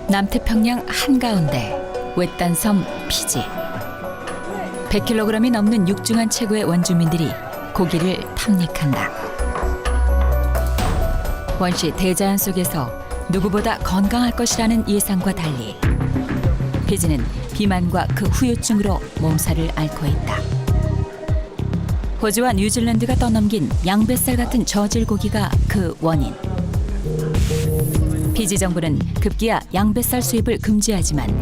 남태평양 한가운데 외딴 섬 피지. 100kg이 넘는 육중한 체구의 원주민들이 고기를 탐닉한다. 원시 대자연 속에서 누구보다 건강할 것이라는 예상과 달리 피지는 비만과 그 후유증으로 몸살을 앓고 있다. 호주와 뉴질랜드가 떠넘긴 양뱃살 같은 저질 고기가 그 원인. 피지 정부는 급기야 양뱃살 수입을 금지하지만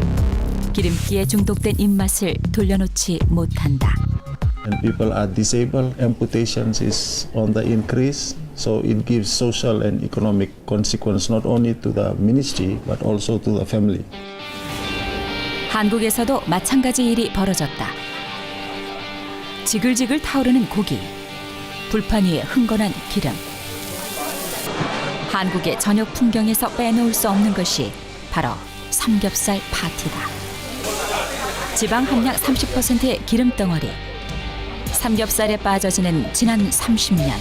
기름기에 중독된 입맛을 돌려놓지 못한다. And people are disabled, amputations is on the increase, so it gives social and economic consequence not only to the ministry but also to the family. 한국에서도 마찬가지 일이 벌어졌다. 지글지글 타오르는 고기, 불판 위에 흥건한 기름. 한국의 저녁 풍경에서 빼놓을 수 없는 것이 바로 삼겹살 파티다. 지방 함량 30%의 기름덩어리. 삼겹살에 빠져지는 지난 30년.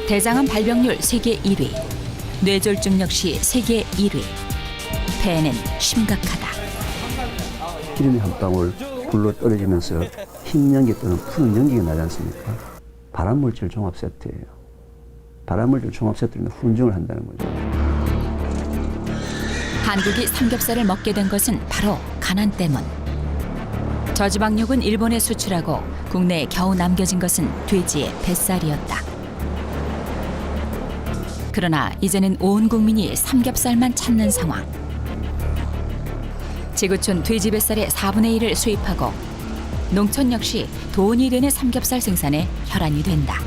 대장암 발병률 세계 1위. 뇌졸중 역시 세계 1위. 폐해는 심각하다. 기름이 한 방울 불로 떨어지면서 흰 연기 또는 푸른 연기가 나지 않습니까? 발암물질 종합 세트예요. 발암물질 종합 세트는 훈증을 한다는 거죠. 한국이 삼겹살을 먹게 된 것은 바로 가난 때문. 저지방육은 일본에 수출하고 국내에 겨우 남겨진 것은 돼지의 뱃살이었다. 그러나 이제는 온 국민이 삼겹살만 찾는 상황. 지구촌 돼지 뱃살의 4분의 1을 수입하고 농촌 역시 돈이 되는 삼겹살 생산에 혈안이 된다.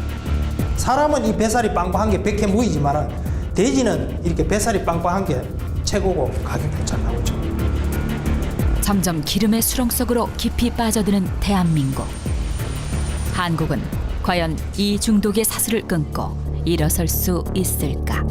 사람은 이 뱃살이 빵빵한 게 백해 무이지만 돼지는 이렇게 뱃살이 빵빵한 게 최고고 가격도 잘 나오죠. 점점 기름의 수렁 속으로 깊이 빠져드는 대한민국. 한국은 과연 이 중독의 사슬을 끊고 일어설 수 있을까?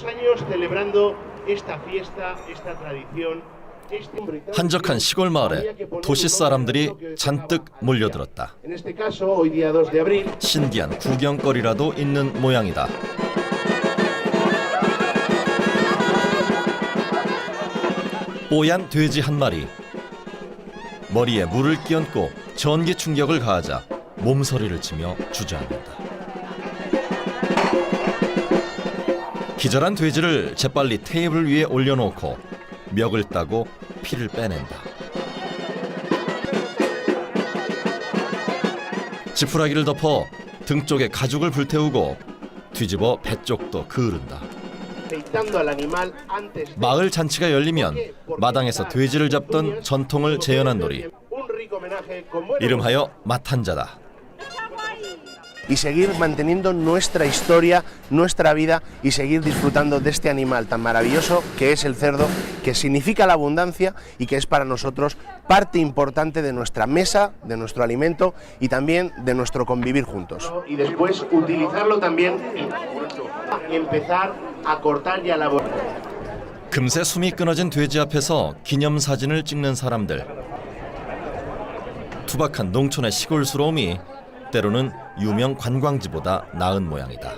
años celebrando esta fiesta, esta tradición. 한적한 시골 마을에 도시 사람들이 잔뜩 몰려들었다. 신기한 구경거리라도 있는 모양이다. 뽀얀 돼지 한 마리. 머리에 물을 끼얹고 전기 충격을 가하자 몸서리를 치며 주저앉는다. 기절한 돼지를 재빨리 테이블 위에 올려놓고 멱을 따고 피를 빼낸다. 지푸라기를 덮어 등 쪽에 가죽을 불태우고 뒤집어 배 쪽도 그으른다. 마을 잔치가 열리면 마당에서 돼지를 잡던 전통을 재현한 놀이. 이름하여 마탄자다. Y seguir manteniendo nuestra historia, nuestra vida y seguir disfrutando de este animal tan maravilloso que es el cerdo, que significa la abundancia y que es para nosotros parte importante de nuestra mesa, de nuestro alimento y también de nuestro convivir juntos. Y después utilizarlo también y empezar a cortar y a elaborar. 금세 숨이 끊어진 돼지 앞에서 기념사진을 찍는 사람들. 투박한 농촌의 시골스러움이 때로는 유명 관광지보다 나은 모양이다.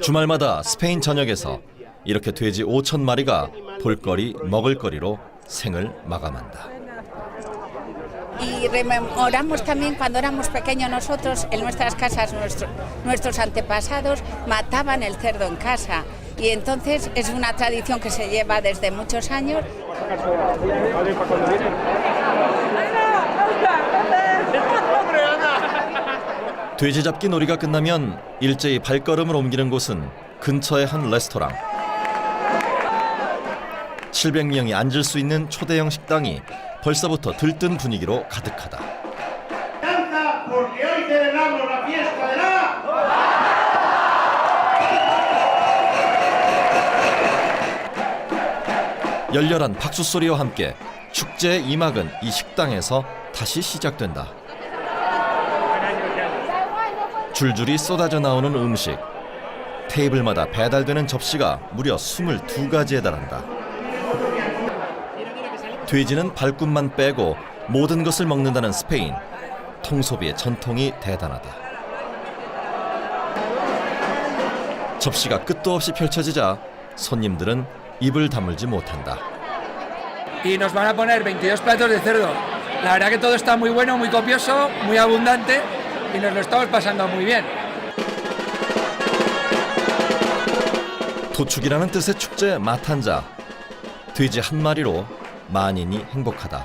주말마다 스페인 전역에서 이렇게 돼지 5,000마리가 볼거리, 먹을거리로 생을 마감한다. Y rememoramos también cuando éramos pequeños nosotros, en nuestras casas, nuestros antepasados mataban el cerdo en casa. Y entonces es una tradición que se lleva desde muchos años. 돼지 잡기 놀이가 끝나면 일제히 발걸음을 옮기는 곳은 근처의 한 레스토랑. 700명이 앉을 수 있는 초대형 식당이 벌써부터 들뜬 분위기로 가득하다. 열렬한 박수 소리와 함께 축제의 2막은 이 식당에서 다시 시작된다. 줄줄이 쏟아져 나오는 음식. 테이블마다 배달되는 접시가 무려 22가지에 달한다. 돼지는 발굽만 빼고 모든 것을 먹는다는 스페인. 통소비의 전통이 대단하다. 접시가 끝도 없이 펼쳐지자 손님들은 입을 다물지 못한다. Y nos van a poner 22 platos de cerdo. La verdad que todo está muy bueno, muy copioso, muy abundante y nos lo estamos pasando muy bien. 도축이라는 뜻의 축제 마탄자. 돼지 한 마리로 만인이 행복하다.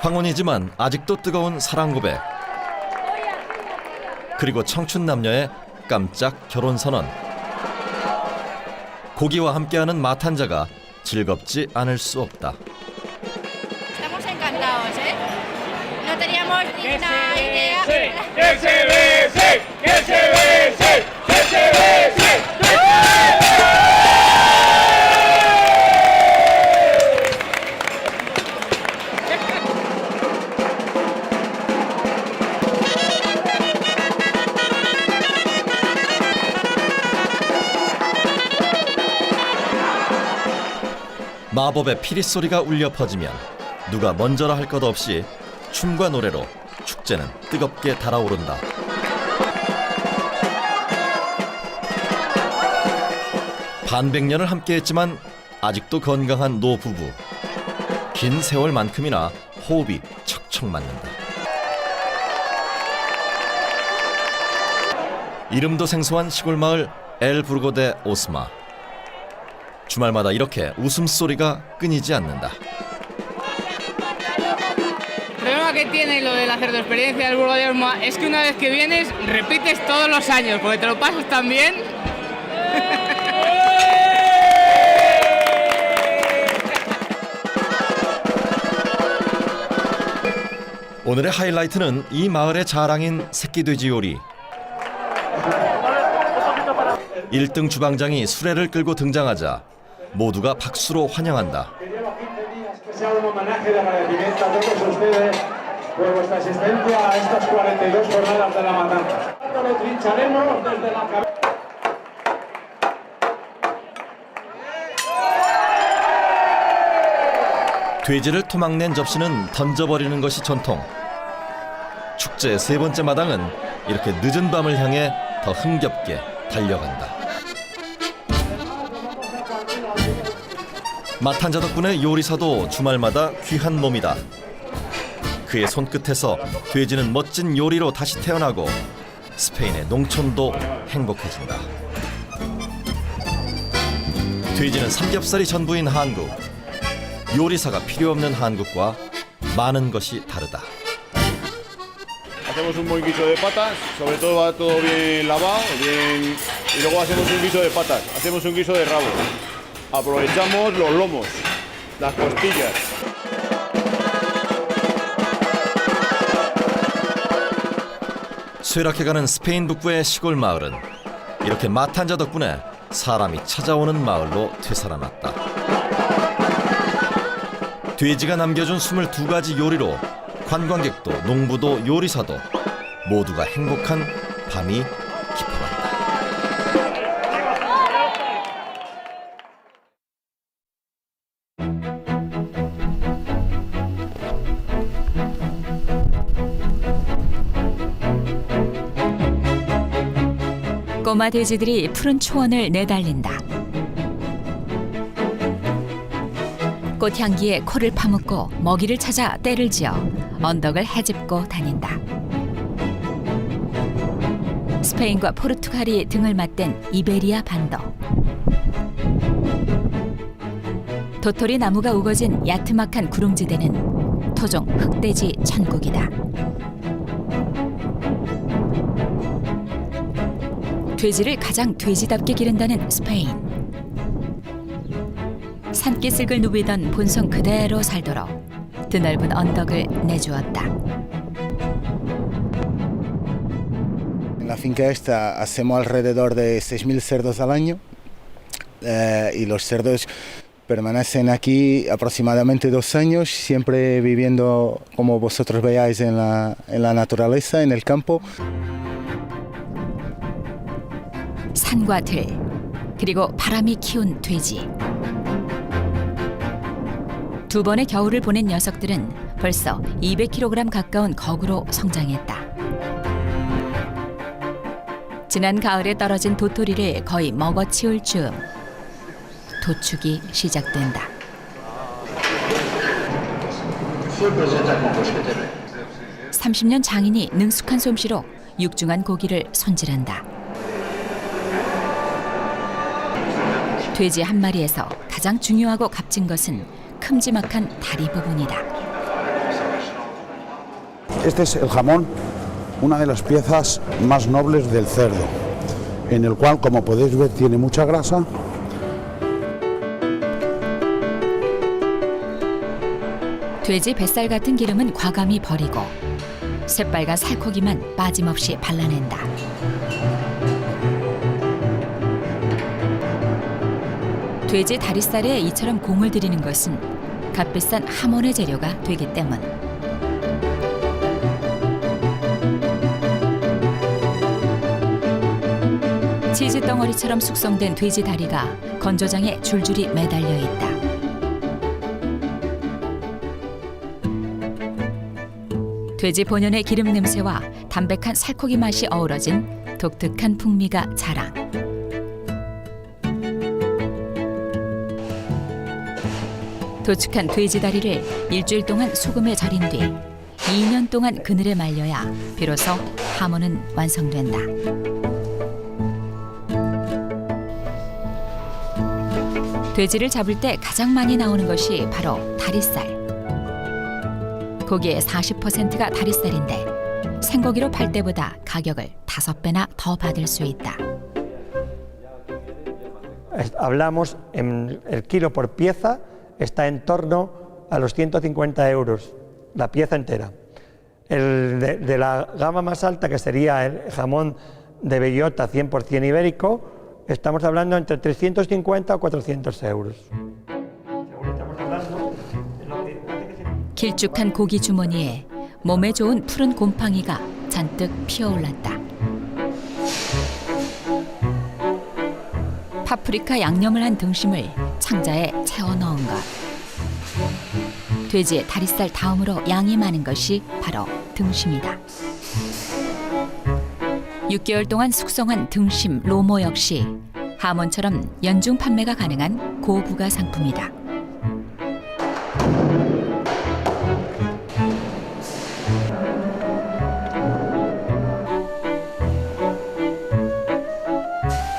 황혼이지만 아직도 뜨거운 사랑 고백. 그리고 청춘 남녀의 깜짝 결혼 선언. 고기와 함께하는 마탄자가 즐겁지 않을 수 없다. Estamos encantados, ¿eh? No teníamos ni una idea. 마법의 피리 소리가 울려 퍼지면 누가 먼저라 할 것 없이 춤과 노래로 축제는 뜨겁게 달아오른다. 반백년을 함께했지만 아직도 건강한 노부부. 긴 세월만큼이나 호흡이 척척 맞는다. 이름도 생소한 시골 마을 엘 부르고 데 오스마. 주말마다 이렇게 웃음소리가 끊이지 않는다. El problema que tiene lo de la cerdoexperiencia del Burgo de Osma es que una vez que vienes repites todos los años porque te lo pasas tan bien. 오늘의 하이라이트는 이 마을의 자랑인 새끼돼지 요리. 1등 주방장이 수레를 끌고 등장하자 모두가 박수로 환영한다. 돼지를 토막낸 접시는 던져버리는 것이 전통. 축제의 세 번째 마당은 이렇게 늦은 밤을 향해 더 흥겹게 달려간다. 마탄자 덕분에 요리사도 주말마다 귀한 몸이다. 그의 손끝에서 돼지는 멋진 요리로 다시 태어나고 스페인의 농촌도 행복해진다. 돼지는 삼겹살이 전부인 한국. 요리사가 필요 없는 한국과 많은 것이 다르다. Hacemos un buen guiso de patas, sobre todo va todo bien lavado, bien, y luego hacemos un guiso de patas, hacemos un guiso de rabo. Aprovechamos los lomos, las costillas. 쇠락해가는 스페인 북부의 시골 마을은 이렇게 마탄자 덕분에 사람이 찾아오는 마을로 되살아났다. 돼지가 남겨준 22가지 요리로 관광객도 농부도 요리사도 모두가 행복한 밤이 깊어간다. 꼬마 돼지들이 푸른 초원을 내달린다. 꽃향기에 코를 파묻고 먹이를 찾아 떼를 지어 언덕을 헤집고 다닌다. 스페인과 포르투갈이 등을 맞댄 이베리아 반도. 도토리 나무가 우거진 야트막한 구릉지대는 토종 흑돼지 천국이다. 돼지를 가장 돼지답게 기른다는 스페인. 산길 새끼슬글 누비던 본성 그대로 살도록 드넓은 언덕을 내주었다. En la finca esta hacemos alrededor de 6.000 cerdos al año y los cerdos permanecen aquí aproximadamente 2 años, siempre viviendo como vosotros veáis en la naturaleza, en el campo. 산과 들, 그리고 바람이 키운 돼지. 2번의 겨울을 보낸 녀석들은 벌써 200kg 가까운 거구로 성장했다. 지난 가을에 떨어진 도토리를 거의 먹어치울 즈음 도축이 시작된다. (30년) 장인이 능숙한 솜씨로 육중한 고기를 손질한다. 돼지 한 마리에서 가장 중요하고 값진 것은 큼지막한 다리 부분이다. Este es el jamón, una de las piezas más nobles del cerdo, en el cual, como podéis ver, tiene mucha grasa. 돼지 뱃살 같은 기름은 과감히 버리고 새빨간 살코기만 빠짐없이 발라낸다. 돼지 다리살에 이처럼 공을 들이는 것은 값비싼 하몬의 재료가 되기 때문. 치즈 덩어리처럼 숙성된 돼지 다리가 건조장에 줄줄이 매달려 있다. 돼지 본연의 기름 냄새와 담백한 살코기 맛이 어우러진 독특한 풍미가 자랑. 도축한 돼지 다리를 일주일 동안 소금에 절인 뒤 2년 동안 그늘에 말려야 비로소 하모는 완성된다. 돼지를 잡을 때 가장 많이 나오는 것이 바로 다리살. 고기의 40%가 다리살인데 생고기로 팔 때보다 가격을 5배나 더 받을 수 있다. Hablamos en el kilo por pieza está en torno a los 150 euros la pieza entera. El de la gama más alta, que sería el jamón de bellota 100% ibérico, estamos hablando entre 350 o 400 euros. 길쭉한 고기 주머니에 몸에 좋은 푸른 곰팡이가 잔뜩 피어올랐다. 파프리카 양념을 한 등심을 창자에 채워 넣은 것. 돼지의 다리살 다음으로 양이 많은 것이 바로 등심이다. 6개월 동안 숙성한 등심 로모 역시 하몬처럼 연중 판매가 가능한 고부가 상품이다.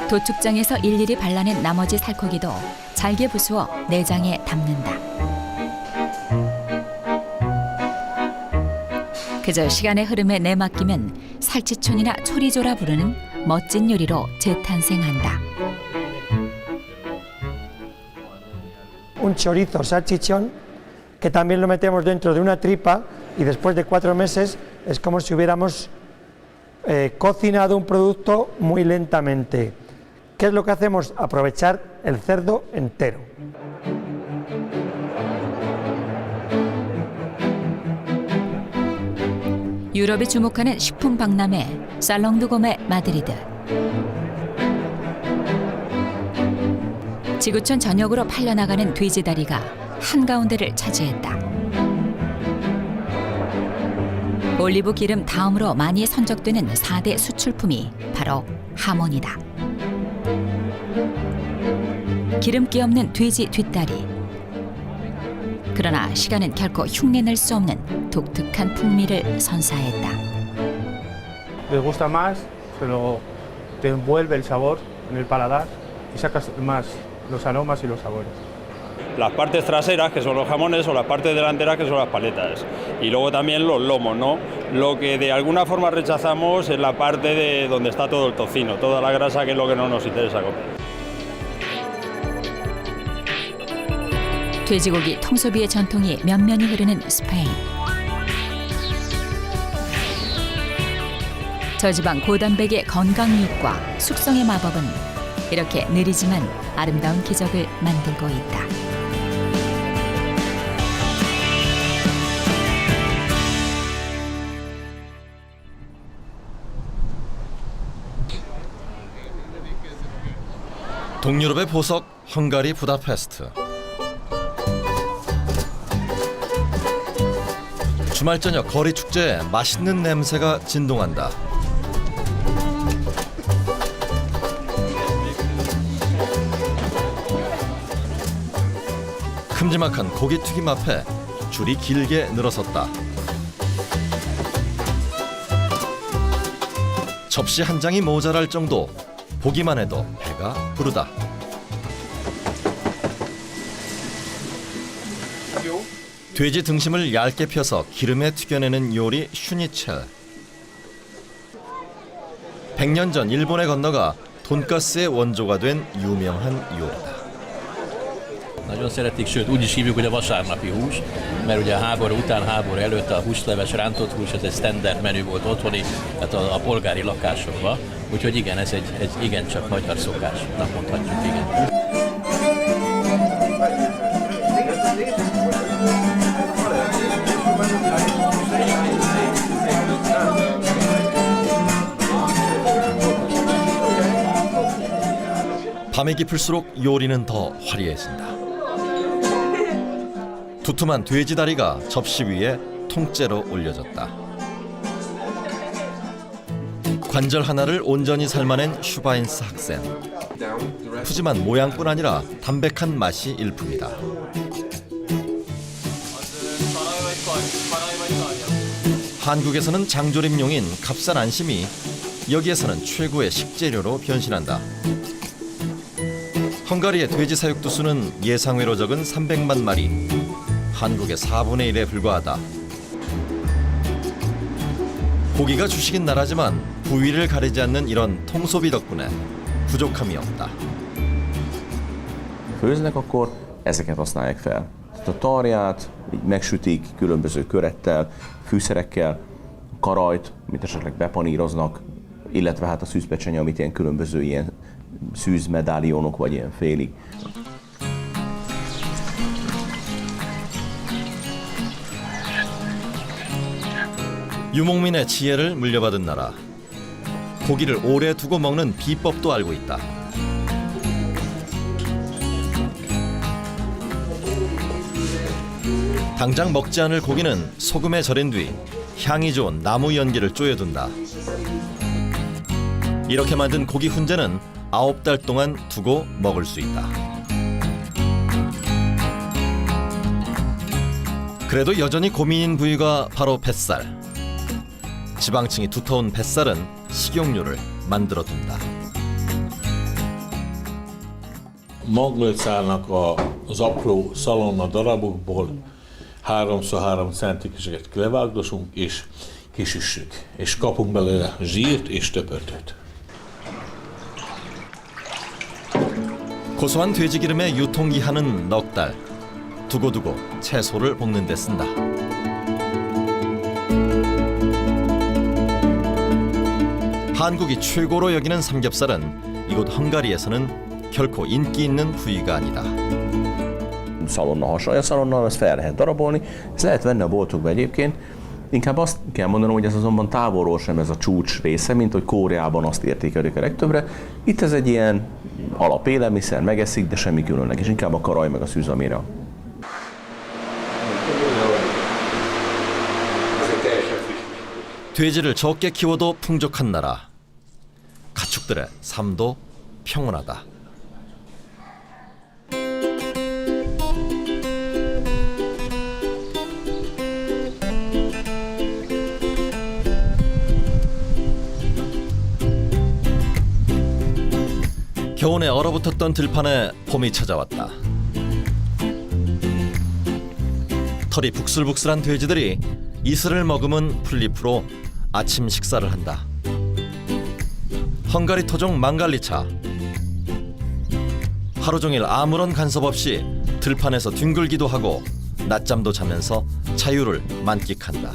도축장에서 일일이 발라낸 나머지 살코기도 잘게 부수어 내장에 담는다. 그저 시간의 흐름에 내맡기면 살치촌이나 초리조라 부르는 멋진 요리로 재탄생한다. Un chorizo salchichón que también lo metemos dentro de una tripa y después de 4 meses es como si hubiéramos cocinado un producto muy lentamente. ¿Qué es lo que hacemos? Aprovechar el cerdo entero. 유럽이 주목하는 식품 박람회 살롱드고메 마드리드. 지구촌 전역으로 팔려나가는 돼지다리가 한가운데를 차지했다. 올리브 기름 다음으로 많이 선적되는 4대 수출품이 바로 하몬이다. 기름기 없는 돼지 뒷다리. 그러나 시간은 결코 흉내낼 수 없는 독특한 풍미를 선사했다. Les gusta más, pero te envuelve el sabor en el paladar y sacas más los aromas y los sabores. Las partes traseras, que son los jamones, o las partes delanteras, que son las paletas. Y luego también los lomos, ¿no? Lo que de alguna forma rechazamos es la parte de donde está todo el tocino, toda la grasa, que es lo que no nos interesa comer. 돼지고기 통소비의 전통이 면면이 흐르는 스페인. 저지방 고단백의 건강육과 숙성의 마법은 이렇게 느리지만 아름다운 기적을 만들고 있다. 동유럽의 보석 헝가리 부다페스트. 주말 저녁 거리 축제에 맛있는 냄새가 진동한다. 큼지막한 고기튀김 앞에 줄이 길게 늘어섰다. 접시 한 장이 모자랄 정도, 보기만 해도 배가 부르다. 돼지 등심을 얇게 펴서 기름에 튀겨내는 요리 슈니첼. 100년 전 일본에 건너가 돈가스의 원조가 된 유명한 요리다. Nagyon szeretik, sőt úgy is hívjuk, hogy a vasárnapi hús, mert ugye a háború után, háború előtt a húsleves, rántott hús, ez egy standard menü volt otthoni, tehát a polgári lakásokban. Úgyhogy igen, ez egy igencsak magyar szokásnak mondhatjuk, igen. 밤이 깊을수록 요리는 더 화려해진다. 두툼한 돼지 다리가 접시 위에 통째로 올려졌다. 관절 하나를 온전히 삶아낸 슈바인스 학생. 푸짐한 모양뿐 아니라 담백한 맛이 일품이다. 한국에서는 장조림용인 값싼 안심이 여기에서는 최고의 식재료로 변신한다. 헝가리의 돼지 사육도 수는 예상외로 적은 300만 마리, 한국의 4분의 1에 불과하다. 고기가 주식인 나라지만 부위를 가리지 않는 이런 통소비 덕분에 부족함이 없다. Főznek, akkor ezeket használják fel. A tarját így megsütik különböző körettel, fűszerekkel, karajt, amit esetleg bepaníroznak, illetve hát a szűzpecsenye, amit ilyen különböző ilyen szűzmedállionok vagy ilyen félig. 유목민의 지혜를 물려받은 나라. 고기를 오래 두고 먹는 비법도 알고 있다. 당장 먹지 않을 고기는 소금에 절인 뒤 향이 좋은 나무 연기를 쪼여둔다. 이렇게 만든 고기 훈제는 9달 동안 두고 먹을 수 있다. 그래도 여전히 고민인 부위가 바로 뱃살. 지방층이 두터운 뱃살은 식용유를 만들어둔다. Maglőcálnak az apró szalonna darabokból 3x3 centikeseket levágdosunk és kisüssük, és kapunk belőle zsírt és töpörtőt. 고소한 돼지 기름의 유통기한은 넉 달. 두고두고 채소를 볶는 데 쓴다. 한국이 최고로 여기는 삼겹살은 이곳 헝가리에서는 결코 인기 있는 부위가 아니다. Szalonna hasonló, a szalonnal ezt fel lehet darabolni, ezt lehet venni a boltokba egyébként. Inkább azt kell mondanom, hogy ez azonban távolról sem ez a csúcs része, mint hogy Koreában azt értékelik a legtöbbre. Itt ez egy ilyen alapélelmiszer, megeszik, de semmi különleges, inkább a karaj meg a szűz, amire. 돼지를 적게 키워도 풍족한 나라. 가축들의 삶도 평온하다. 겨우내 얼어붙었던 들판에 봄이 찾아왔다. 털이 북슬북슬한 돼지들이 이슬을 머금은 풀잎으로 아침 식사를 한다. 헝가리 토종 망갈리차. 하루 종일 아무런 간섭 없이 들판에서 뒹굴기도 하고 낮잠도 자면서 자유를 만끽한다.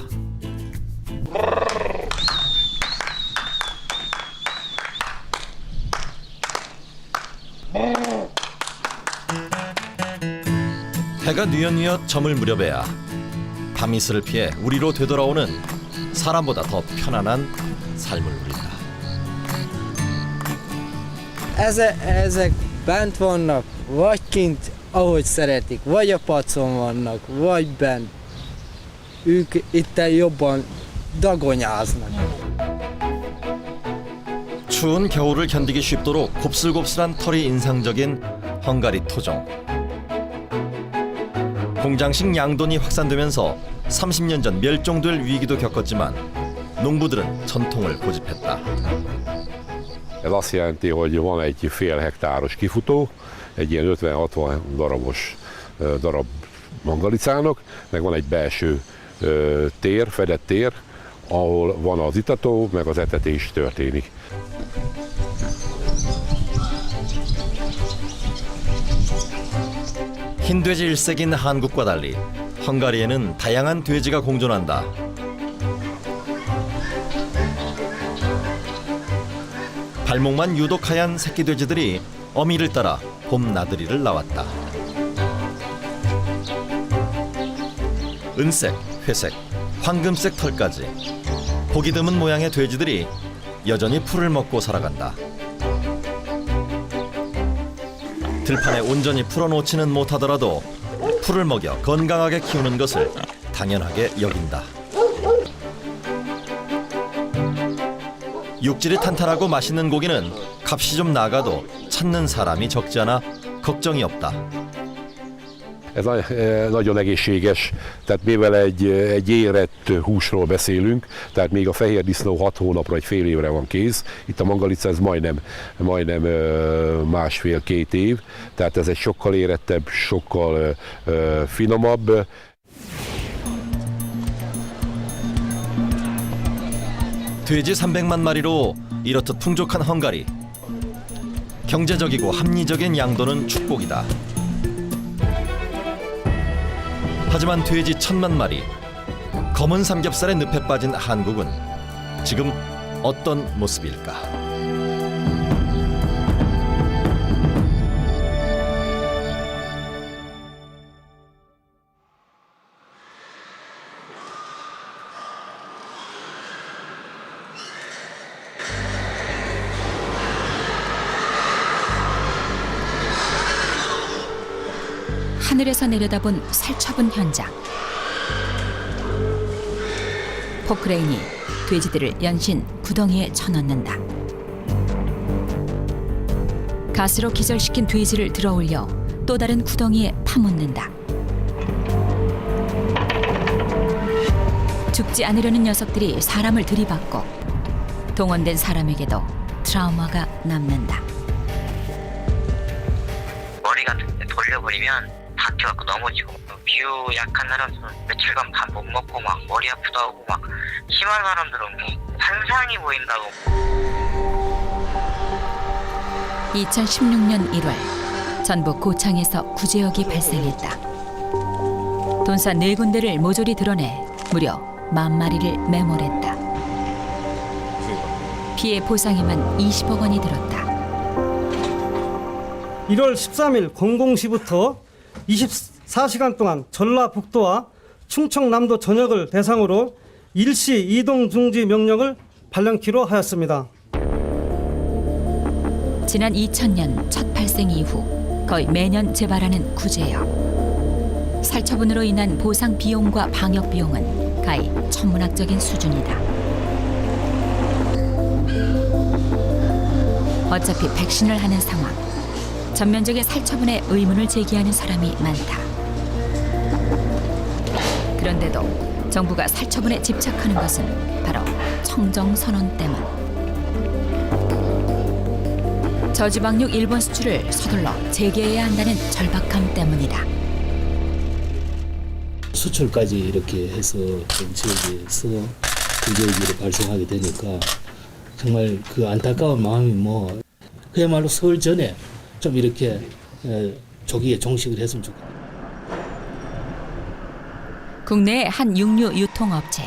해가 뉘엿뉘엿 저물 무렵에야 밤이슬을 피해 우리로 되돌아오는 사람보다 더 편안한 삶을 누린다. Ezek bent vannak, vagy kint, ahogy szeretik, vagy a pacon vannak, vagy bent. Ők itten jobban dagonyáznak. 추운 겨울을 견디기 쉽도록 곱슬곱슬한 털이 인상적인 헝가리 토종. 공장식 양돈이 확산되면서 30년 전 멸종될 위기도 겪었지만 농부들은 전통을 고집했다. Ez azt jelenti, hogy van egy fél hektáros kifutó, egy ilyen 50-60 darabos darab mangalicának, meg van egy belső tér, fedett tér, ahol van az itató, meg az etetés történik. 흰 돼지 일색인 한국과 달리 헝가리에는 다양한 돼지가 공존한다. 발목만 유독 하얀 새끼 돼지들이 어미를 따라 봄 나들이를 나왔다. 은색, 회색, 황금색 털까지 보기 드문 모양의 돼지들이 여전히 풀을 먹고 살아간다. 들판에 온전히 풀어놓지는 못하더라도 풀을 먹여 건강하게 키우는 것을 당연하게 여긴다. 육질이 탄탄하고 맛있는 고기는 값이 좀 나가도 찾는 사람이 적지 않아 걱정이 없다. Ez nagyon egészséges, tehát mivel egy érett húsról beszélünk, tehát még a fehér disznó 6 hónapra, egy fél évre van kész, itt a mangalica ez majdnem másfél-két év, tehát ez egy sokkal érettebb, sokkal finomabb. 돼지 300만 마리로 이렇듯 풍족한 헝가리. 경제적이고 합리적인 양도는 축복이다. 하지만 돼지 1000만 마리, 검은 삼겹살에 늪에 빠진 한국은 지금 어떤 모습일까? 하늘에서 내려다본 살처분 현장. 포크레인이 돼지들을 연신 구덩이에 쳐넣는다. 가스로 기절시킨 돼지를 들어올려 또 다른 구덩이에 파묻는다. 죽지 않으려는 녀석들이 사람을 들이받고 동원된 사람에게도 트라우마가 남는다. 머리 같은 데 돌려버리면 다쳐갖고 넘어지고, 기후 약한 사람들은 며칠간 밥 못 먹고 막 머리 아프다 하고, 막 심한 사람들은 뭐 환상이 보인다고. 2016년 1월 전북 고창에서 구제역이 발생했다. 돈산 4군데를 모조리 드러내 무려 10,000마리를 매몰했다. 피해 보상에만 20억 원이 들었다. 1월 13일 00시부터 24시간 동안 전라북도와 충청남도 전역을 대상으로 일시 이동 중지 명령을 발령키로 하였습니다. 지난 2000년 첫 발생 이후 거의 매년 재발하는 구제역. 살처분으로 인한 보상 비용과 방역 비용은 가히 천문학적인 수준이다. 어차피 백신을 하는 상황. 전면적인 살처분에 의문을 제기하는 사람이 많다. 그런데도 정부가 살처분에 집착하는 것은 바로 청정선언 때문. 저지방육 일본 수출을 서둘러 재개해야 한다는 절박함 때문이다. 수출까지 이렇게 해서 지역에서 구제위기로 발생하게 되니까 정말 그 안타까운 마음이 그야말로 설 전에 좀 이렇게 조기에 종식을 했으면 좋겠다. 국내의 한 육류 유통업체.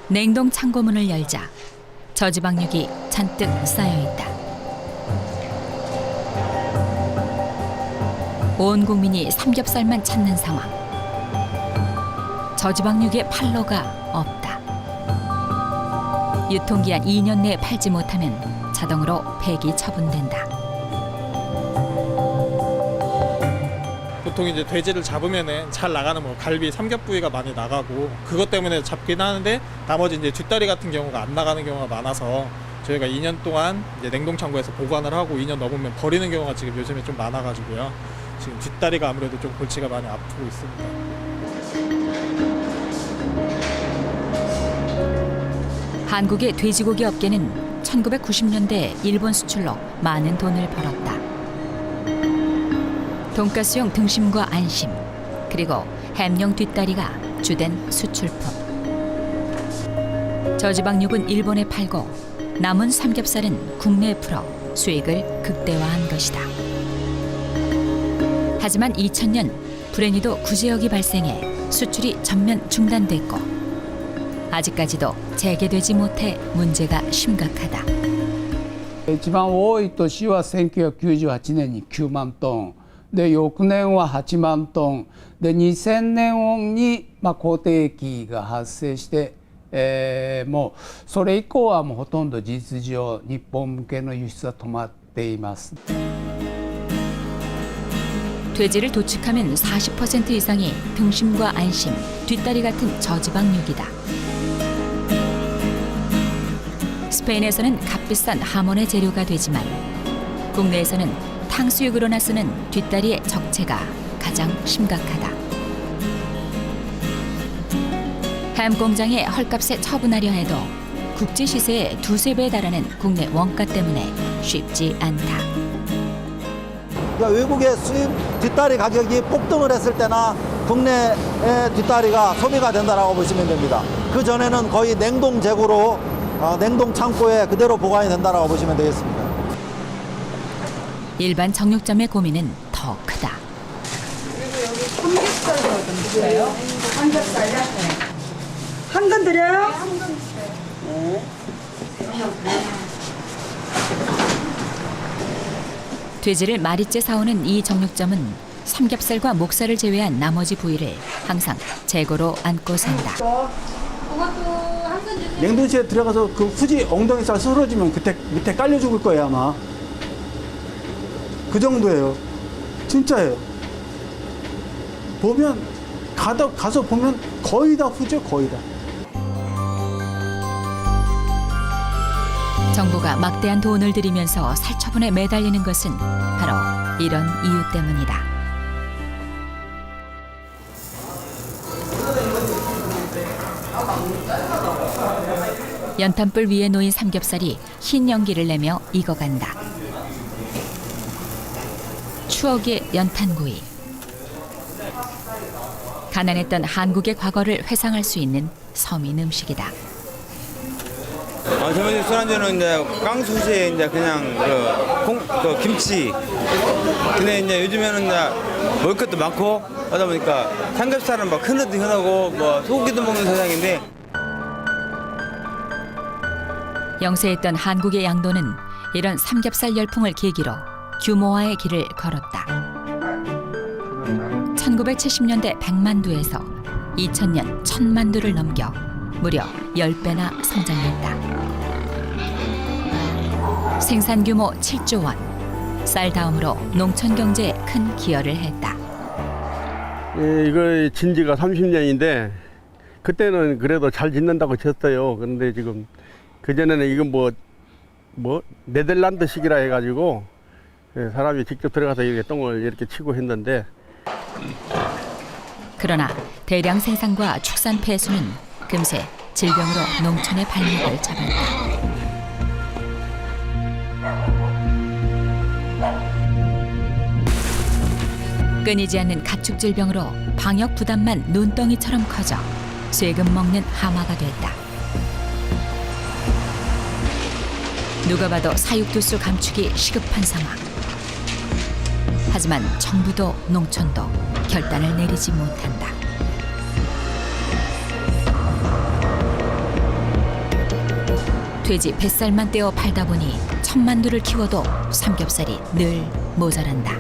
냉동 창고문을 열자 저지방육이 잔뜩 쌓여있다. 온 국민이 삼겹살만 찾는 상황. 저지방육의 판로가 없다. 유통기한 2년 내에 팔지 못하면 자동으로 폐기 처분된다. 보통 이제 돼지를 잡으면은 잘 나가는 뭐 갈비, 삼겹 부위가 많이 나가고 그것 때문에 잡긴 하는데 나머지 이제 뒷다리 같은 경우가 안 나가는 경우가 많아서 저희가 2년 동안 이제 냉동 창고에서 보관을 하고 2년 넘으면 버리는 경우가 지금 요즘에 좀 많아가지고요. 지금 뒷다리가 아무래도 좀 골치가 많이 아프고 있습니다. 한국의 돼지고기 업계는 1990년대 일본 수출로 많은 돈을 벌었다. 돈가스용 등심과 안심, 그리고 햄용 뒷다리가 주된 수출품. 저지방육은 일본에 팔고 남은 삼겹살은 국내에 풀어 수익을 극대화한 것이다. 하지만 2000년 불행히도 구제역이 발생해 수출이 전면 중단됐고 아직까지도 재개되지 못해 문제가 심각하다. 一番多い年は1998年に9万トンで翌年は8万トンで2000年に好景気が発生して、もうそれ以降はもうほとんど事実上日本向けの輸出は止まっています。 돼지를 도축하면 40% 이상이 등심과 안심, 뒷다리 같은 저지방육이다. 스페인에서는 값비싼 하몬의 재료가 되지만 국내에서는 탕수육으로나 쓰는 뒷다리의 적체가 가장 심각하다. 햄 공장의 헐값에 처분하려 해도 국제 시세의 2~3배에 달하는 국내 원가 때문에 쉽지 않다. 외국의 수입 뒷다리 가격이 폭등을 했을 때나 국내의 뒷다리가 소비가 된다고 보시면 됩니다. 그 전에는 거의 냉동 재고로 냉동 창고에 그대로 보관이 된다고 보시면 되겠습니다. 일반 정육점의 고민은 더 크다. 그리고 여기 삼겹살도 좀 드려요? 삼겹살이요? 한 건 드려요? 한 건 주세요. 네. 돼지를 마리째 사오는 이 정육점은 삼겹살과 목살을 제외한 나머지 부위를 항상 재고로 안고 산다. 냉동실에 들어가서 그 후지 엉덩이살 쓰러지면 그때 밑에 깔려 죽을 거예요 아마. 그 정도예요. 진짜예요. 보면 가서 보면 거의 다 후죠, 거의 다. 정부가 막대한 돈을 들이면서 살처분에 매달리는 것은 바로 이런 이유 때문이다. 연탄불 위에 놓인 삼겹살이 흰 연기를 내며 익어간다. 추억의 연탄구이. 가난했던 한국의 과거를 회상할 수 있는 서민 음식이다. 저희 술안주는 이제 깡수시에 이제 그냥 그 김치. 근데 이제 요즘에는 이제 먹을 것도 많고 하다 보니까 삼겹살은 막 흔해도 흔하고 뭐 소고기도 먹는 세상인데. 영세했던 한국의 양도는 이런 삼겹살 열풍을 계기로 규모화의 길을 걸었다. 1970년대 100만두에서 2000년 1000만두를 넘겨 무려 10배나 성장했다. 생산 규모 7조 원, 쌀 다음으로 농촌 경제에 큰 기여를 했다. 이거 진지가 30년인데 그때는 그래도 잘 짓는다고 쳤어요. 그런데 지금 그전에는 이건 뭐 네덜란드식이라 해가지고 사람이 직접 들어가서 이렇게 똥을 이렇게 치고 했는데 그러나 대량 생산과 축산 폐수는 금세 질병으로 농촌의 발목을 잡았다. 끊이지 않는 가축 질병으로 방역 부담만 눈덩이처럼 커져 쇠금 먹는 하마가 됐다. 누가 봐도 사육두수 감축이 시급한 상황. 하지만 정부도 농촌도 결단을 내리지 못한다. 돼지 뱃살만 떼어 팔다 보니 1000만두를 키워도 삼겹살이 늘 모자란다.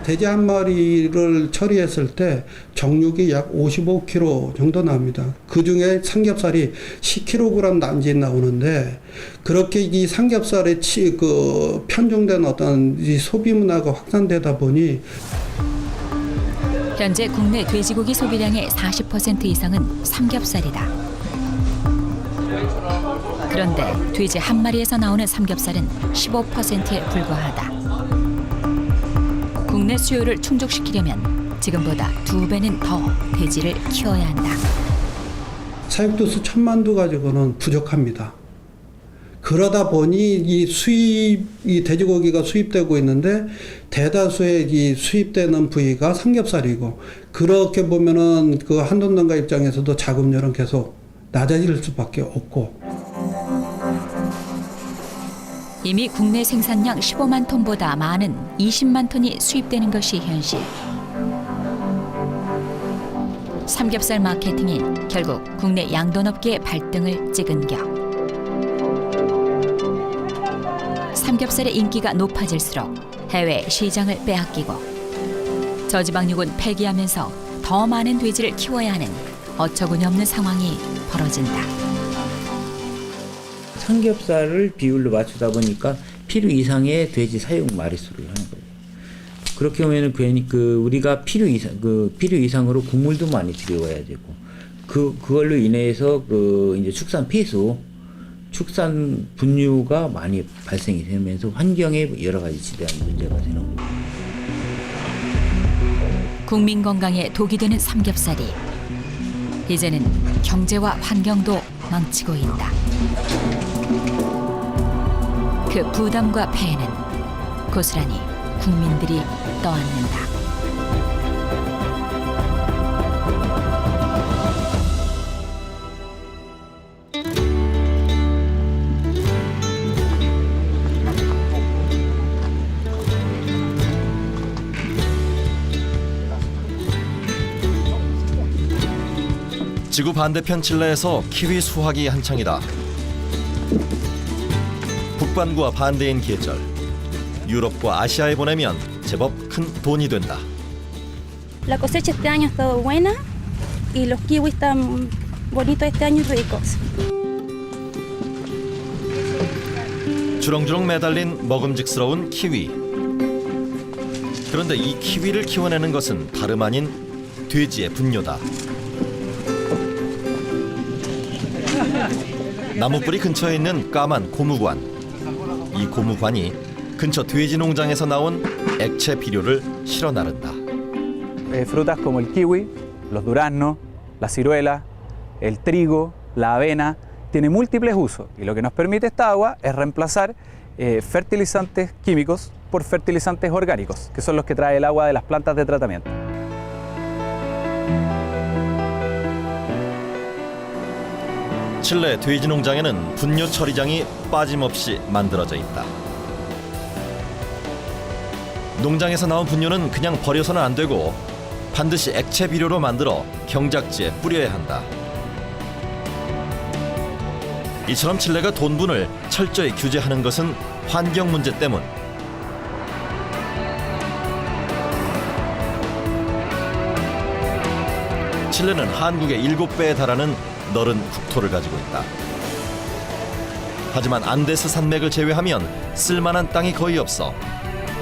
돼지 한 마리를 처리했을 때 정육이 약 55kg 정도 납니다. 그 중에 삼겹살이 10kg 남짓 나오는데 그렇게 이 삼겹살에 편중된 어떤 이 소비 문화가 확산되다 보니 현재 국내 돼지고기 소비량의 40% 이상은 삼겹살이다. 그런데 돼지 한 마리에서 나오는 삼겹살은 15%에 불과하다. 국내 수요를 충족시키려면 지금보다 2배는 더 돼지를 키워야 한다. 사육도수 1000만두 가지고는 부족합니다. 그러다 보니 이 돼지고기가 수입되고 있는데 대다수의 이 수입되는 부위가 삼겹살이고, 그렇게 보면은 그 한돈농가 입장에서도 자급률은 계속 낮아질 수밖에 없고. 이미 국내 생산량 15만 톤보다 많은 20만 톤이 수입되는 것이 현실. 삼겹살 마케팅이 결국 국내 양돈업계의 발등을 찍은 격. 삼겹살의 인기가 높아질수록 해외 시장을 빼앗기고 저지방육은 폐기하면서 더 많은 돼지를 키워야 하는 어처구니 없는 상황이 벌어진다. 삼겹살을 비율로 맞추다 보니까 필요 이상의 돼지 사육 마리수를 하는 거예요. 그렇게 하면은 괜히 우리가 필요 이상으로 곡물도 많이 들여와야 되고, 그걸로 인해서 이제 축산 폐수, 축산 분유가 많이 발생이 되면서 환경에 여러 가지 지대한 문제가 되는 거예요. 국민 건강에 독이 되는 삼겹살이 이제는 경제와 환경도 망치고 있다. 그 부담과 폐해는 고스란히 국민들이 떠안는다. 지구 반대편 칠레에서 키위 수확이 한창이다. 북반구와 반대인 계절, 유럽과 아시아에 보내면 제법 큰 돈이 된다. La cosecha este año ha estado buena y los kiwis están bonitos este año y ricos. 주렁주렁 매달린 먹음직스러운 키위. 그런데 이 키위를 키워내는 것은 다름 아닌 돼지의 분뇨다. 나무뿌리 근처에 있는 까만 고무관. 이 고무관이 근처 돼지 농장에서 나온 액체 비료를 실어 나른다. Frutas como el kiwi, los duraznos, la ciruela, el trigo, la avena, tiene múltiples usos y lo que nos permite esta agua es reemplazar fertilizantes químicos por fertilizantes orgánicos, que son los que trae el agua de las plantas de tratamiento. 칠레 돼지 농장에는 분뇨 처리장이 빠짐없이 만들어져 있다. 농장에서 나온 분뇨는 그냥 버려서는 안 되고 반드시 액체 비료로 만들어 경작지에 뿌려야 한다. 이처럼 칠레가 돈분을 철저히 규제하는 것은 환경 문제 때문. 칠레는 한국의 7배에 달하는 넓은 국토를 가지고 있다. 하지만 안데스 산맥을 제외하면 쓸만한 땅이 거의 없어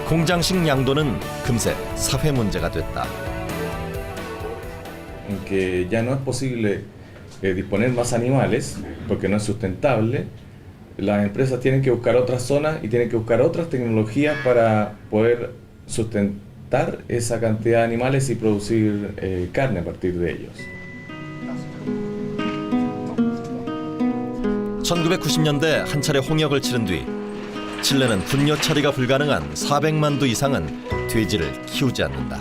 공장식 양도는 금세 사회 문제가 됐다. Que ya no es posible disponer más animales porque no es sustentable. Las empresas tienen que buscar otras zonas y tienen que buscar otras tecnologías para poder sustentar esa cantidad de animales y producir carne a partir de ellos. 1990년대 한 차례 홍역을 치른 뒤 칠레는 분뇨 처리가 불가능한 400만 두 이상은 돼지를 키우지 않는다.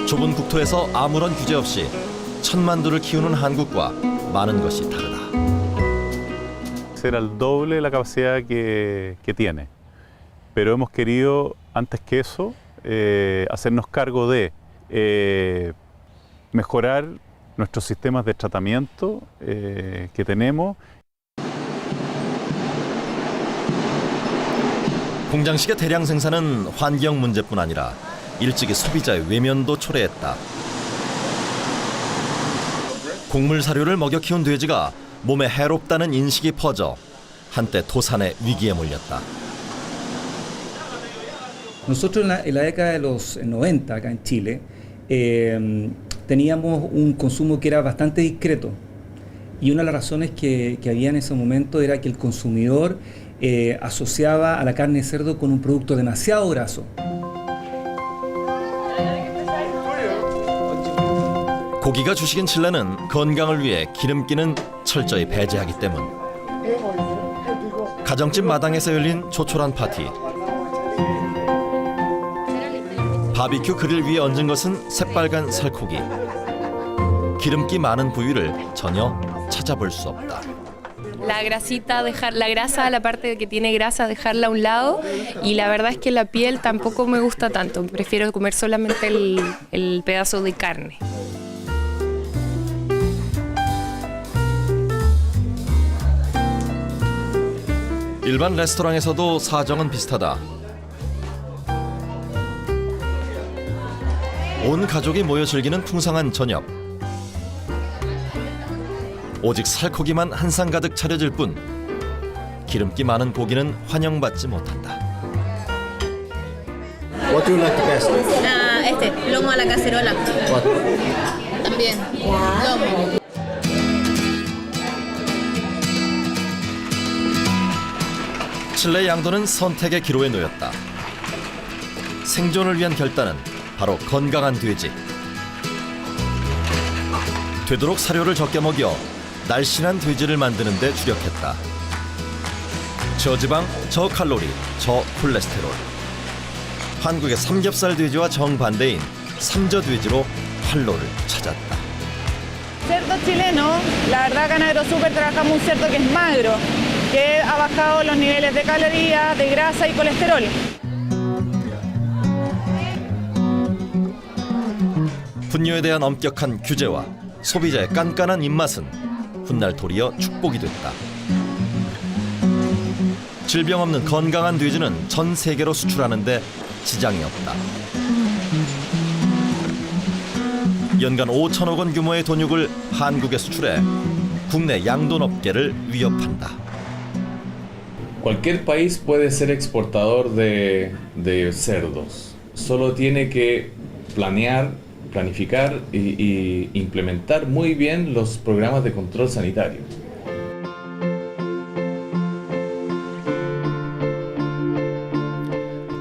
좁은 국토에서 아무런 규제 없이 1000만 두를 키우는 한국과 많은 것이 다르다. era el doble de la capacidad que tiene. Pero hemos querido, antes que eso, hacernos cargo de mejorar nuestros sistemas de tratamiento que tenemos. 공장식의 대량 생산은 환경 문제뿐 아니라 일찍이 소비자의 외면도 초래했다. 곡물 사료를 먹여 키운 돼지가 몸에 해롭다는 인식이 퍼져 한때 도산의 위기에 몰렸다. Nosotros en la década de los 90 acá en Chile teníamos un consumo que era bastante discreto y una de las razones que había en ese momento era que el consumidor asociaba a la carne de cerdo con un producto demasiado graso. 고기가 주식인 칠레는 건강을 위해 기름기는 철저히 배제하기 때문. 가정집 마당에서 열린 조촐한 파티. 바비큐 그릴 위에 얹은 것은 새빨간 살코기. 기름기 많은 부위를 전혀 찾아볼 수 없다. La grasita, la grasa, la parte que tiene grasa, dejarla a un lado, y la verdad es que la piel tampoco me gusta tanto, prefiero comer solamente el pedazo de carne. 일반 레스토랑에서도 사정은 비슷하다. 온 가족이 모여 즐기는 풍성한 저녁. 오직 살코기만 한 상 가득 차려질 뿐 기름기 많은 고기는 환영받지 못한다. What do you like the best? Lomo a la cacerola. What? También. Lomo. 칠레 양도는 선택의 기로에 놓였다. 생존을 위한 결단은 바로 건강한 돼지. 되도록 사료를 적게 먹여 날씬한 돼지를 만드는 데 주력했다. 저지방, 저칼로리, 저콜레스테롤. 한국의 삼겹살 돼지와 정반대인 삼저 돼지로 활로를 찾았다. Cerdo chileno, la verdad acá en AgroSuper trabajamos un cerdo que es magro, que ha bajado los niveles de calorías, de grasa y colesterol. 분뇨에 대한 엄격한 규제와 소비자의 깐깐한 입맛은 훗날 도리어 축복이 됐다. 질병 없는 건강한 돼지는 전 세계로 수출하는데 지장이 없다. 연간 5천억 원 규모의 돈육을 한국에 수출해 국내 양돈업계를 위협한다. Cualquier país puede ser exportador de cerdos. Solo tiene que planificar y implementar muy bien los programas de control sanitario.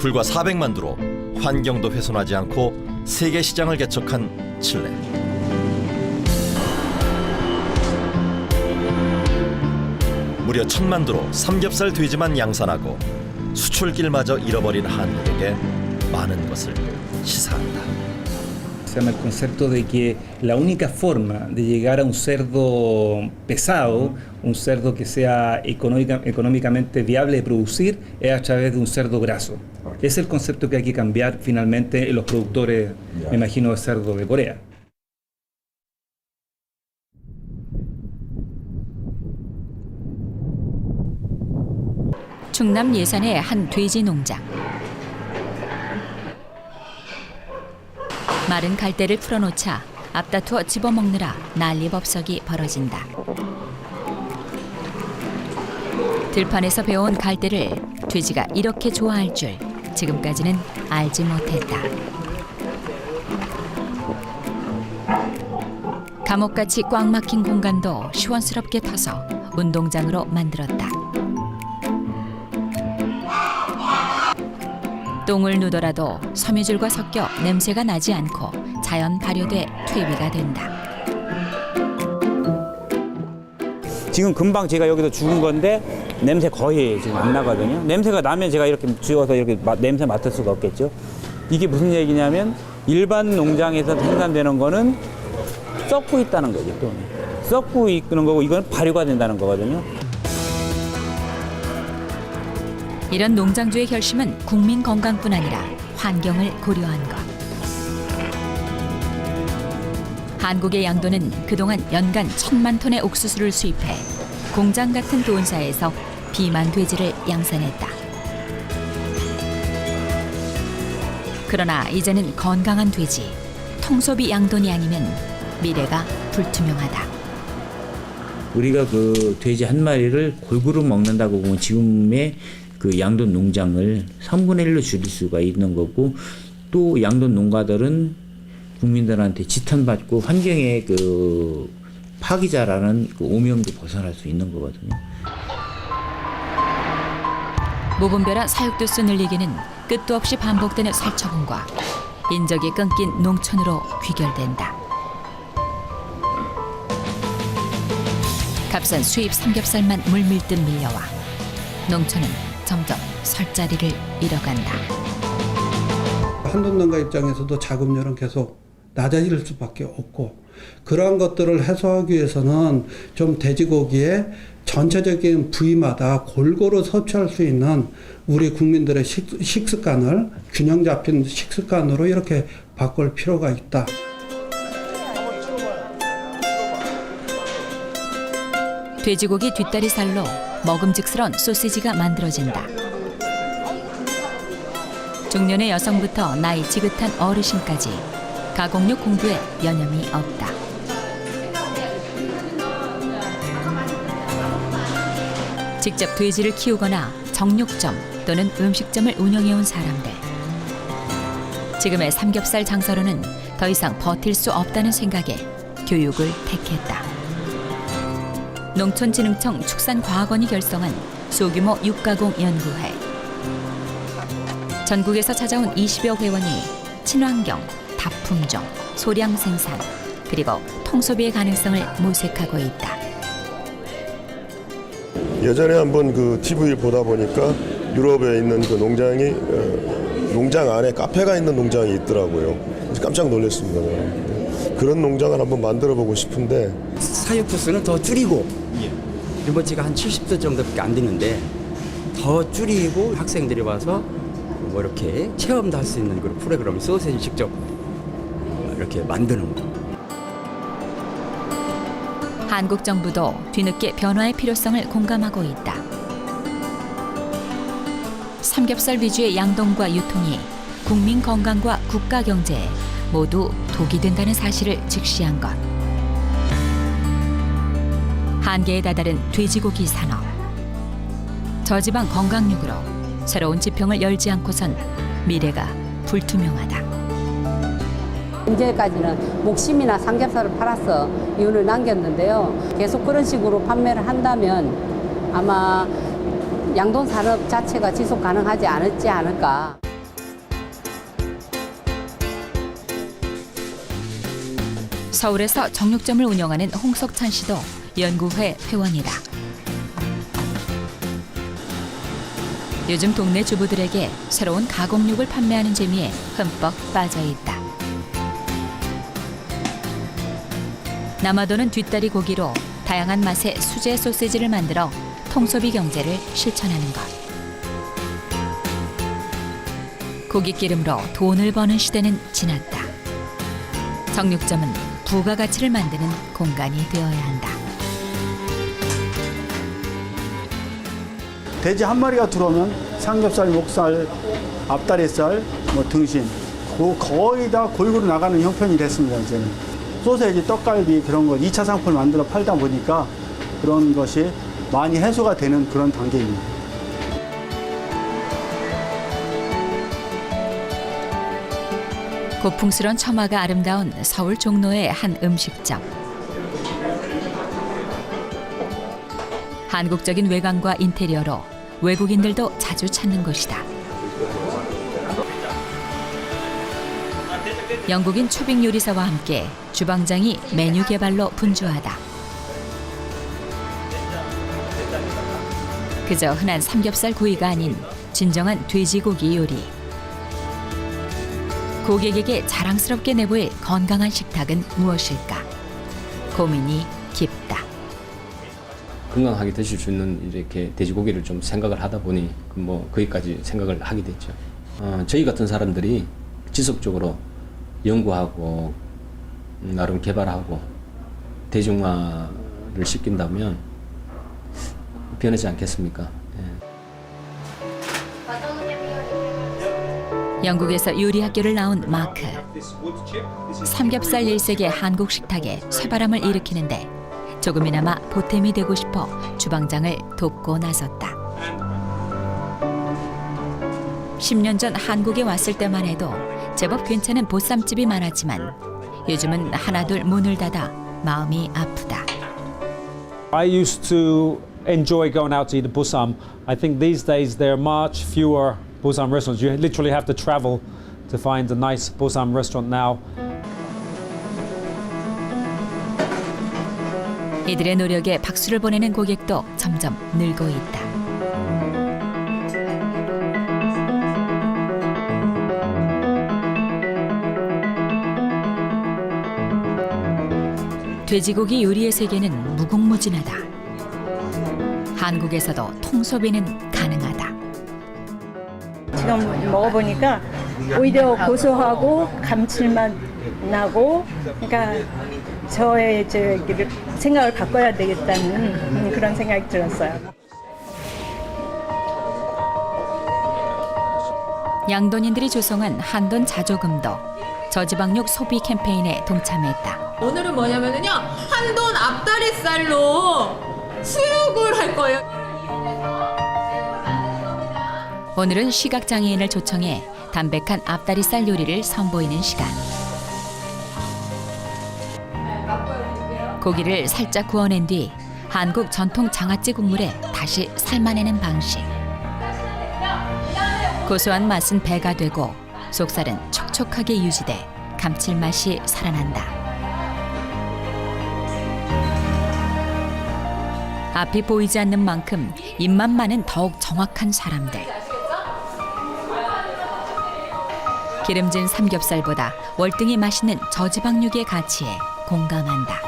불과 400만 두로 환경도 훼손하지 않고 세계 시장을 개척한 칠레. 무려 1000만 두로 삼겹살 돼지만 양산하고 수출길마저 잃어버린 한국에게 많은 것을 시사한다. Se llama el concepto de que la única forma de llegar a un cerdo pesado, un cerdo que sea económicamente viable de producir, es a través de un cerdo graso. Ese es el concepto que hay que cambiar finalmente en los productores, me imagino, de cerdo de Corea. 충남 예산의 한 돼지 농장. 마른 갈대를 풀어놓자 앞다투어 집어먹느라 난리법석이 벌어진다. 들판에서 배워온 갈대를 돼지가 이렇게 좋아할 줄 지금까지는 알지 못했다. 감옥같이 꽉 막힌 공간도 시원스럽게 터서 운동장으로 만들었다. 똥을 누더라도 섬유질과 섞여 냄새가 나지 않고 자연 발효돼 퇴비가 된다. 지금 금방 제가 여기서 죽은 건데 냄새 거의 지금 안 나거든요. 냄새가 나면 제가 이렇게 쥐어서 이렇게 냄새 맡을 수가 없겠죠. 이게 무슨 얘기냐면 일반 농장에서 생산되는 거는 썩고 있다는 거죠. 또 썩고 있는 거고 이건 발효가 된다는 거거든요. 이런 농장주의 결심은 국민 건강뿐 아니라 환경을 고려한 것. 한국의 양도는 그동안 연간 1,000만 톤의 옥수수를 수입해 공장 같은 도원사에서 비만 돼지를 양산했다. 그러나 이제는 건강한 돼지, 통소비 양돈이 아니면 미래가 불투명하다. 우리가 그 돼지 한 마리를 골고루 먹는다고 보면 지금의 그 양돈 농장을 3분의 1로 줄일 수가 있는 거고, 또 양돈 농가들은 국민들한테 지탄받고 환경의 그 파기자라는 그 오명도 벗어날 수 있는 거거든요. 무분별한 사육도수 늘리기는 끝도 없이 반복되는 살처분과 인적이 끊긴 농촌으로 귀결된다. 값싼 수입 삼겹살만 물밀듯 밀려와 농촌은 점점 설 자리를 잃어간다. 한돈농가 입장에서도 자금률은 계속 낮아질 수밖에 없고, 그러한 것들을 해소하기 위해서는 좀 돼지고기의 전체적인 부위마다 골고루 섭취할 수 있는 우리 국민들의 식습관을 균형 잡힌 식습관으로 이렇게 바꿀 필요가 있다. 돼지고기 뒷다리살로 먹음직스러운 소시지가 만들어진다. 중년의 여성부터 나이 지긋한 어르신까지 가공육 공부에 여념이 없다. 직접 돼지를 키우거나 정육점 또는 음식점을 운영해온 사람들. 지금의 삼겹살 장사로는 더 이상 버틸 수 없다는 생각에 교육을 택했다. 농촌진흥청 축산과학원이 결성한 소규모 육가공 연구회. 전국에서 찾아온 20여 회원이 친환경, 다품종, 소량 생산, 그리고 통소비의 가능성을 모색하고 있다. 예전에 한번 그 TV를 보다 보니까 유럽에 있는 그 농장이 농장 안에 카페가 있는 농장이 있더라고요. 그래서 깜짝 놀랐습니다. 그런 농장을 한번 만들어 보고 싶은데, 사육 부수는 더 줄이고 리모치가 한 70도 정도밖에 안 되는데 더 줄이고 학생들이 와서 뭐 이렇게 체험도 할 수 있는 그런 프로그램, 소세지 직접 이렇게 만드는 거. 한국 정부도 뒤늦게 변화의 필요성을 공감하고 있다. 삼겹살 위주의 양동과 유통이 국민 건강과 국가 경제에 모두 독이 된다는 사실을 직시한 것. 한계에 다다른 돼지고기 산업. 저지방 건강육으로 새로운 지평을 열지 않고선 미래가 불투명하다. 현재까지는 목심이나 삼겹살을 팔아서 이윤을 남겼는데요. 계속 그런 식으로 판매를 한다면 아마 양돈 산업 자체가 지속 가능하지 않을까. 서울에서 정육점을 운영하는 홍석찬 씨도 연구회 회원이다. 요즘 동네 주부들에게 새로운 가공육을 판매하는 재미에 흠뻑 빠져 있다. 남아도는 뒷다리 고기로 다양한 맛의 수제 소시지를 만들어 통소비 경제를 실천하는 것. 고깃기름으로 돈을 버는 시대는 지났다. 정육점은 부가가치를 만드는 공간이 되어야 한다. 돼지 한 마리가 들어오면 삼겹살, 목살, 앞다리살, 등심 거의 다 골고루 나가는 형편이 됐습니다. 이제는 소세지, 떡갈비 그런 거 2차 상품을 만들어 팔다 보니까 그런 것이 많이 해소가 되는 그런 단계입니다. 고풍스런 처마가 아름다운 서울 종로의 한 음식점. 한국적인 외관과 인테리어로 외국인들도 자주 찾는 곳이다. 영국인 초빙 요리사와 함께 주방장이 메뉴 개발로 분주하다. 그저 흔한 삼겹살 구이가 아닌 진정한 돼지고기 요리. 고객에게 자랑스럽게 내보일 건강한 식탁은 무엇일까? 고민이 깊다. 건강하게 드실 수 있는 이렇게 돼지고기를 좀 생각을 하다 보니 거기까지 생각을 하게 됐죠. 저희 같은 사람들이 지속적으로 연구하고 나름 개발하고 대중화를 시킨다면 변하지 않겠습니까? 영국에서 요리 학교를 나온 마크. 삼겹살 1세계 한국 식탁에 쇠바람을 일으키는데 조금이나마 보탬이 되고 싶어 주방장을 돕고 나섰다. 10년 전 한국에 왔을 때만 해도 제법 괜찮은 보쌈집이 많았지만 요즘은 하나둘 문을 닫아 마음이 아프다. I used to enjoy going out to eat a bossam. I think these days there are much fewer bossam restaurants. You literally have to travel to find a nice bossam restaurant now. 이들의 노력에 박수를 보내는 고객도 점점 늘고 있다. 돼지고기 요리의 세계는 무궁무진하다. 한국에서도 통소비는 가능하다. 지금 먹어보니까 오히려 고소하고 감칠맛 나고, 그러니까 저의 생각을 바꿔야 되겠다는 그런 생각이 들었어요. 양돈인들이 조성한 한돈 자조금도 저지방육 소비 캠페인에 동참했다. 오늘은 뭐냐면요, 한돈 앞다리살로 수육을 할 거예요. 오늘은 시각장애인을 초청해 담백한 앞다리살 요리를 선보이는 시간. 고기를 살짝 구워낸 뒤 한국 전통 장아찌 국물에 다시 삶아내는 방식. 고소한 맛은 배가 되고 속살은 촉촉하게 유지돼 감칠맛이 살아난다. 앞이 보이지 않는 만큼 입맛만은 더욱 정확한 사람들. 기름진 삼겹살보다 월등히 맛있는 저지방육의 가치에 공감한다.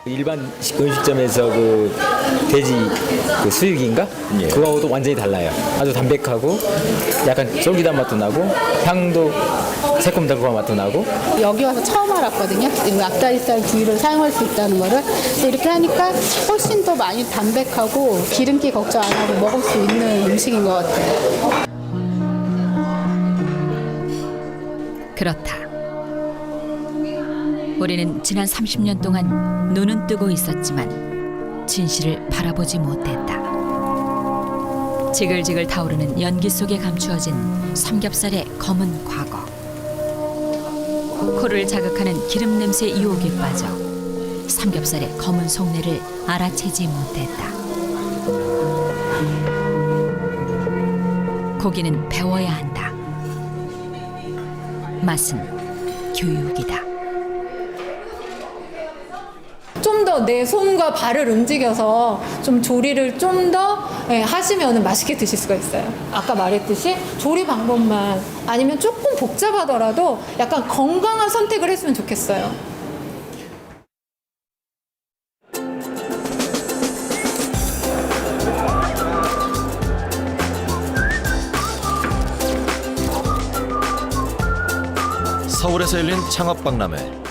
일반 음식점에서 그 돼지 그 수육인가? 그거하고도 완전히 달라요. 아주 담백하고 약간 쫄깃한 맛도 나고 향도 새콤달콤한 맛도 나고. 여기 와서 처음 알았거든요. 앞다리살 부위를 사용할 수 있다는 거를. 이렇게 하니까 훨씬 더 많이 담백하고 기름기 걱정 안 하고 먹을 수 있는 음식인 것 같아요. 그렇다. 우리는 지난 30년 동안 눈은 뜨고 있었지만 진실을 바라보지 못했다. 지글지글 타오르는 연기 속에 감추어진 삼겹살의 검은 과거. 코를 자극하는 기름 냄새 유혹에 빠져 삼겹살의 검은 속내를 알아채지 못했다. 고기는 배워야 한다. 맛은 교육이다. 좀 더 내 손과 발을 움직여서 좀 조리를 좀 더 하시면 맛있게 드실 수가 있어요. 아까 말했듯이 조리 방법만 아니면 조금 복잡하더라도 약간 건강한 선택을 했으면 좋겠어요. 서울에서 열린 창업박람회.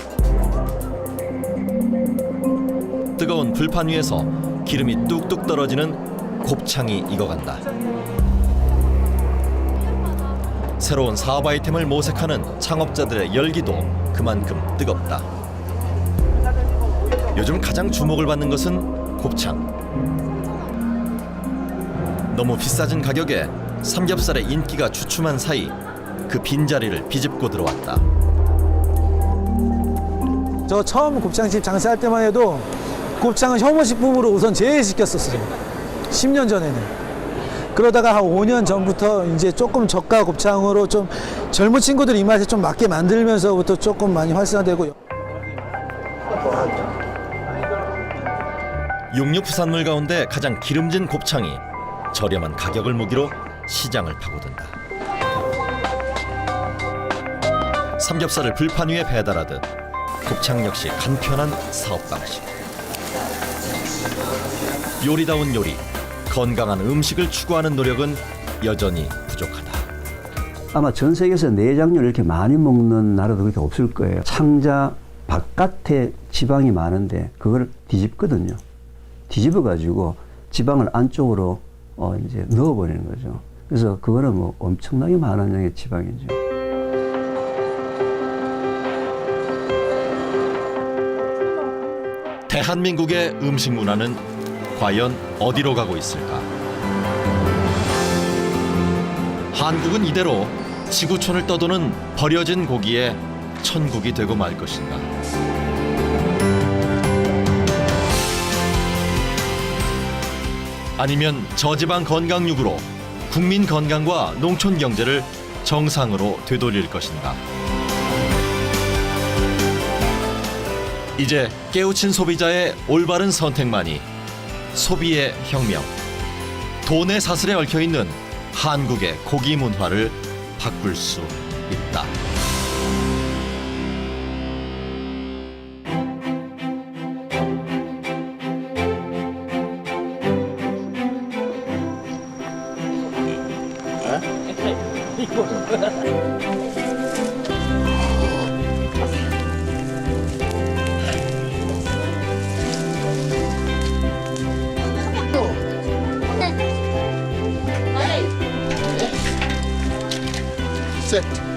뜨거운 불판 위에서 기름이 뚝뚝 떨어지는 곱창이 익어간다. 새로운 사업 아이템을 모색하는 창업자들의 열기도 그만큼 뜨겁다. 요즘 가장 주목을 받는 것은 곱창. 너무 비싸진 가격에 삼겹살의 인기가 주춤한 사이 그 빈자리를 비집고 들어왔다. 저 처음 곱창집 장사할 때만 해도 곱창은 혐오식품으로 우선 제일 시켰었어요. 10년 전에는. 그러다가 한 5년 전부터 이제 조금 저가 곱창으로 좀 젊은 친구들 입맛에 좀 맞게 만들면서부터 조금 많이 활성화되고. 육류 부산물 가운데 가장 기름진 곱창이 저렴한 가격을 무기로 시장을 파고든다. 삼겹살을 불판 위에 배달하듯 곱창 역시 간편한 사업 방식. 요리다운 요리, 건강한 음식을 추구하는 노력은 여전히 부족하다. 아마 전 세계에서 내장류를 이렇게 많이 먹는 나라도 그렇게 없을 거예요. 창자 바깥에 지방이 많은데 그걸 뒤집거든요. 뒤집어가지고 지방을 안쪽으로 이제 넣어버리는 거죠. 그래서 그거는 뭐 엄청나게 많은 양의 지방이죠. 대한민국의 음식 문화는 과연 어디로 가고 있을까? 한국은 이대로 지구촌을 떠도는 버려진 고기의 천국이 되고 말 것인가? 아니면 저지방 건강육으로 국민 건강과 농촌 경제를 정상으로 되돌릴 것인가? 이제 깨우친 소비자의 올바른 선택만이 소비의 혁명, 돈의 사슬에 얽혀있는 한국의 고기 문화를 바꿀 수 있다. Sit.